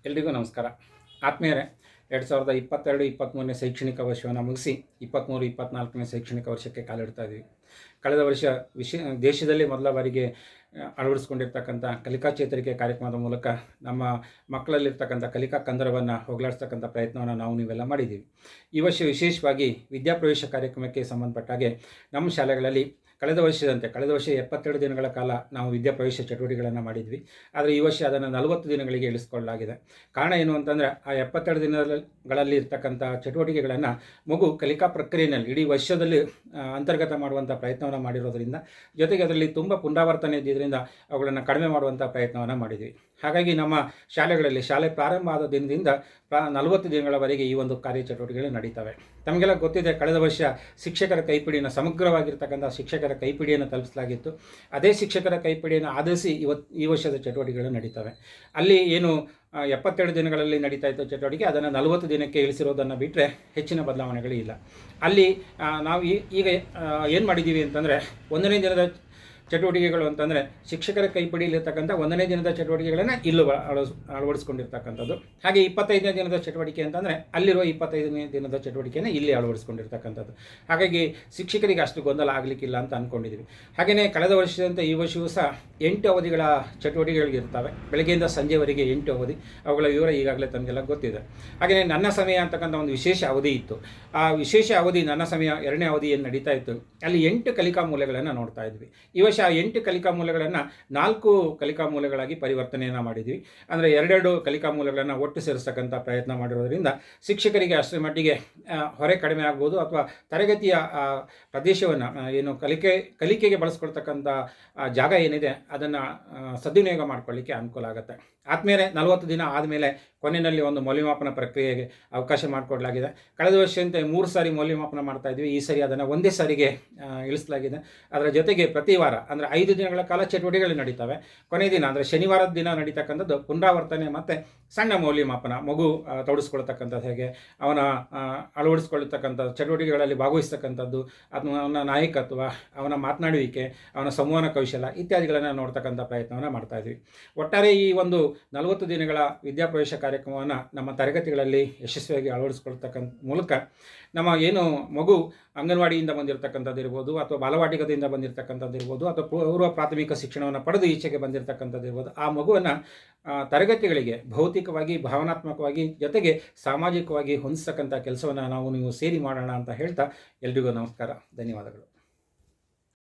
ಎಲ್ರಿಗೂ ನಮಸ್ಕಾರ. ಆತ್ಮೀಯರೇ, 2022-23ನೇ ಶೈಕ್ಷಣಿಕ ವರ್ಷವನ್ನು ಮುಗಿಸಿ 23-24ನೇ ಶೈಕ್ಷಣಿಕ ವರ್ಷಕ್ಕೆ ಕಾಲಿಡ್ತಾ ಇದ್ದೀವಿ. ಕಳೆದ ವರ್ಷ ದೇಶದಲ್ಲಿ ಮೊದಲ ಬಾರಿಗೆ ಅಳವಡಿಸ್ಕೊಂಡಿರ್ತಕ್ಕಂಥ ಕಲಿಕಾ ಚೇತರಿಕೆ ಕಾರ್ಯಕ್ರಮದ ಮೂಲಕ ನಮ್ಮ ಮಕ್ಕಳಲ್ಲಿರ್ತಕ್ಕಂಥ ಕಲಿಕಾ ಕಂದರವನ್ನು ಹೋಗಲಾಡಿಸ್ತಕ್ಕಂಥ ಪ್ರಯತ್ನವನ್ನು ನೀವೆಲ್ಲ ಮಾಡಿದ್ದೀವಿ. ಈ ವರ್ಷ ವಿಶೇಷವಾಗಿ ವಿದ್ಯಾಪ್ರವೇಶ ಕಾರ್ಯಕ್ರಮಕ್ಕೆ ಸಂಬಂಧಪಟ್ಟ ಹಾಗೆ ನಮ್ಮ ಶಾಲೆಗಳಲ್ಲಿ ಕಳೆದ ವರ್ಷ 72 ದಿನಗಳ ಕಾಲ ನಾವು ವಿದ್ಯಾಪ್ರವೇಶ ಚಟುವಟಿಕೆಗಳನ್ನು ಮಾಡಿದ್ವಿ. ಆದರೆ ಈ ವರ್ಷ ಅದನ್ನು 40 ದಿನಗಳಿಗೆ ಇಳಿಸ್ಕೊಳ್ಳಲಾಗಿದೆ. ಕಾರಣ ಏನು ಅಂತಂದರೆ, ಆ 72 ದಿನಗಳಲ್ಲಿ ಇರ್ತಕ್ಕಂಥ ಚಟುವಟಿಕೆಗಳನ್ನು ಮಗು ಕಲಿಕಾ ಪ್ರಕ್ರಿಯೆಯಲ್ಲಿ ಇಡೀ ವರ್ಷದಲ್ಲಿ ಅಂತರ್ಗತ ಮಾಡುವಂಥ ಪ್ರಯತ್ನವನ್ನು ಮಾಡಿರೋದ್ರಿಂದ, ಜೊತೆಗೆ ಅದರಲ್ಲಿ ತುಂಬ ಪುನರಾವರ್ತನೆ ಇದ್ದಿದ್ದರಿಂದ ಅವುಗಳನ್ನು ಕಡಿಮೆ ಮಾಡುವಂಥ ಪ್ರಯತ್ನವನ್ನು ಮಾಡಿದ್ವಿ. ಹಾಗಾಗಿ ನಮ್ಮ ಶಾಲೆಗಳಲ್ಲಿ ಶಾಲೆ ಪ್ರಾರಂಭ ಆದ ದಿನದಿಂದ 40 ದಿನಗಳವರೆಗೆ ಈ ಒಂದು ಕಾರ್ಯಚಟುವಟಿಕೆಗಳು ನಡೀತವೆ. ತಮಗೆಲ್ಲ ಗೊತ್ತಿದೆ, ಕಳೆದ ವರ್ಷ ಶಿಕ್ಷಕರ ಕೈಪಿಡಿಯನ್ನು ಸಮಗ್ರವಾಗಿರ್ತಕ್ಕಂಥ ಶಿಕ್ಷಕರ ಕೈಪಿಡಿಯನ್ನು ತಲುಪಿಸಲಾಗಿತ್ತು. ಅದೇ ಶಿಕ್ಷಕರ ಕೈಪಿಡಿಯನ್ನು ಆಧರಿಸಿ ಈ ವರ್ಷದ ಚಟುವಟಿಕೆಗಳು ನಡೀತವೆ. ಅಲ್ಲಿ ಏನು 72 ದಿನಗಳಲ್ಲಿ ನಡೀತಾ ಇತ್ತು ಚಟುವಟಿಕೆ, ಅದನ್ನು 40 ದಿನಕ್ಕೆ ಇಳಿಸಿರೋದನ್ನು ಬಿಟ್ಟರೆ ಹೆಚ್ಚಿನ ಬದಲಾವಣೆಗಳು ಇಲ್ಲ. ಅಲ್ಲಿ ನಾವು ಈಗ ಏನು ಮಾಡಿದ್ದೀವಿ ಅಂತಂದರೆ, 1ನೇ ದಿನದ ಚಟುವಟಿಕೆಗಳು ಅಂತಂದರೆ ಶಿಕ್ಷಕರ ಕೈಪಿಡಿಯಲ್ಲಿರ್ತಕ್ಕಂಥ 1ನೇ ದಿನದ ಚಟುವಟಿಕೆಗಳನ್ನು ಇಲ್ಲೂ ಅಳವಡಿಸ್ಕೊಂಡಿರ್ತಕ್ಕಂಥದ್ದು. ಹಾಗೆ 25ನೇ ದಿನದ ಚಟುವಟಿಕೆ ಅಂತಂದರೆ ಅಲ್ಲಿರುವ 25ನೇ ದಿನದ ಚಟುವಟಿಕೆಯನ್ನು ಇಲ್ಲಿ ಅಳವಡಿಸ್ಕೊಂಡಿರ್ತಕ್ಕಂಥದ್ದು. ಹಾಗಾಗಿ ಶಿಕ್ಷಕರಿಗೆ ಅಷ್ಟು ಗೊಂದಲ ಆಗಲಿಕ್ಕಿಲ್ಲ ಅಂತ ಅಂದ್ಕೊಂಡಿದ್ದೀವಿ. ಹಾಗೆಯೇ ಕಳೆದ ವರ್ಷದಂತೆ ಈ ವರ್ಷವೂ ಸಹ 8 ಅವಧಿಗಳ ಚಟುವಟಿಕೆಗಳಿರ್ತವೆ. ಬೆಳಗ್ಗೆಯಿಂದ ಸಂಜೆವರೆಗೆ 8 ಅವಧಿ. ಅವುಗಳ ವಿವರ ಈಗಾಗಲೇ ತಮಗೆಲ್ಲ ಗೊತ್ತಿದೆ. ಹಾಗೆಯೇ ನನ್ನ ಸಮಯ ಅಂತಕ್ಕಂಥ ಒಂದು ವಿಶೇಷ ಅವಧಿ ಇತ್ತು. ಆ ವಿಶೇಷ ಅವಧಿ, ನನ್ನ ಸಮಯ 2ನೇ ಅವಧಿ ಏನು ನಡೀತಾ ಇತ್ತು, ಅಲ್ಲಿ 8 ಕಲಿಕಾ ಮೂಲೆಗಳನ್ನು ನೋಡ್ತಾ ಇದ್ವಿ. ಈ ವರ್ಷ ಆ 8 ಕಲಿಕಾ ಮೂಲೆಗಳನ್ನು 4 ಕಲಿಕಾ ಮೂಲೆಗಳಾಗಿ ಪರಿವರ್ತನೆಯನ್ನು ಮಾಡಿದ್ವಿ. ಅಂದರೆ 2 ಕಲಿಕಾ ಮೂಲೆಗಳನ್ನು ಒಟ್ಟು ಸೇರಿಸ್ತಕ್ಕಂಥ ಪ್ರಯತ್ನ ಮಾಡಿರೋದ್ರಿಂದ ಶಿಕ್ಷಕರಿಗೆ ಅಷ್ಟರ ಮಟ್ಟಿಗೆ ಹೊರೆ ಕಡಿಮೆ ಆಗ್ಬೋದು, ಅಥವಾ ತರಗತಿಯ ಪ್ರದೇಶವನ್ನು ಏನು ಕಲಿಕೆಗೆ ಬಳಸ್ಕೊಳ್ತಕ್ಕಂಥ ಜಾಗ ಏನಿದೆ ಅದನ್ನು ಸದ್ವಿನಿಯೋಗ ಮಾಡಿಕೊಳ್ಳಿಕ್ಕೆ ಅನುಕೂಲ ಆಗುತ್ತೆ. ಆದಮೇಲೆ 40 ದಿನ ಆದಮೇಲೆ ಕೊನೆಯಲ್ಲಿ ಒಂದು ಮೌಲ್ಯಮಾಪನ ಪ್ರಕ್ರಿಯೆಗೆ ಅವಕಾಶ ಮಾಡಿಕೊಡಲಾಗಿದೆ. ಕಳೆದ ವರ್ಷದಂತೆ 3 ಸಾರಿ ಮೌಲ್ಯಮಾಪನ ಮಾಡ್ತಾ ಇದ್ವಿ. ಈ ಸಾರಿ ಅದನ್ನು ಒಂದೇ ಸಾರಿಗೆ ಇಳಿಸಲಾಗಿದೆ. ಅದರ ಜೊತೆಗೆ ಪ್ರತಿ ವಾರ ಅಂದರೆ 5 ದಿನಗಳ ಕಾಲ ಚಟುವಟಿಕೆಗಳು ನಡೀತವೆ. ಕೊನೆಯ ದಿನ ಅಂದರೆ ಶನಿವಾರದ ದಿನ ನಡೀತಕ್ಕಂಥದ್ದು ಪುನರಾವರ್ತನೆ ಮತ್ತು ಸಣ್ಣ ಮೌಲ್ಯಮಾಪನ. ಮಗು ತೊಡಗಿಸ್ಕೊಳ್ತಕ್ಕಂಥದ್ದು ಹೇಗೆ, ಅವನ ಅಳವಡಿಸ್ಕೊಳ್ತಕ್ಕಂಥ ಚಟುವಟಿಕೆಗಳಲ್ಲಿ ಭಾಗವಹಿಸ್ತಕ್ಕಂಥದ್ದು, ಅವನ ನಾಯಕತ್ವ, ಅವನ ಮಾತನಾಡುವಿಕೆ, ಅವನ ಸಂವಹನ ಕೌಶಲ ಇತ್ಯಾದಿಗಳನ್ನು ನೋಡ್ತಕ್ಕಂಥ ಪ್ರಯತ್ನವನ್ನು ಮಾಡ್ತಾಯಿದ್ವಿ. ಒಟ್ಟಾರೆ ಈ ಒಂದು 40 ದಿನಗಳ ವಿದ್ಯಾಪ್ರವೇಶ ಕಾರ್ಯಕ್ರಮವನ್ನು ನಮ್ಮ ತರಗತಿಗಳಲ್ಲಿ ಯಶಸ್ವಿಯಾಗಿ ಅಳವಡಿಸ್ಕೊಳ್ತಕ್ಕಂಥ ಮೂಲಕ ನಮ್ಮ ಏನು ಮಗು ಅಂಗನವಾಡಿಯಿಂದ ಬಂದಿರತಕ್ಕಂಥದ್ದು ಇರ್ಬೋದು, ಅಥವಾ ಬಾಲವಾಟಿಕದಿಂದ ಬಂದಿರತಕ್ಕಂಥದ್ದು ಇರ್ಬೋದು, ಅಥವಾ ಪೂರ್ವ ಪ್ರಾಥಮಿಕ ಶಿಕ್ಷಣವನ್ನು ಪಡೆದು ಈಚೆಗೆ ಬಂದಿರತಕ್ಕಂಥದ್ದು ಇರ್ಬೋದು, ಆ ಮಗುವನ್ನು ತರಗತಿಗಳಿಗೆ ಭೌತಿಕವಾಗಿ, ಭಾವನಾತ್ಮಕವಾಗಿ, ಜೊತೆಗೆ ಸಾಮಾಜಿಕವಾಗಿ ಹೊಂದಿಸ್ತಕ್ಕಂಥ ಕೆಲಸವನ್ನು ನೀವು ಸೇರಿ ಮಾಡೋಣ ಅಂತ ಹೇಳ್ತಾ ಎಲ್ರಿಗೂ ನಮಸ್ಕಾರ, ಧನ್ಯವಾದಗಳು.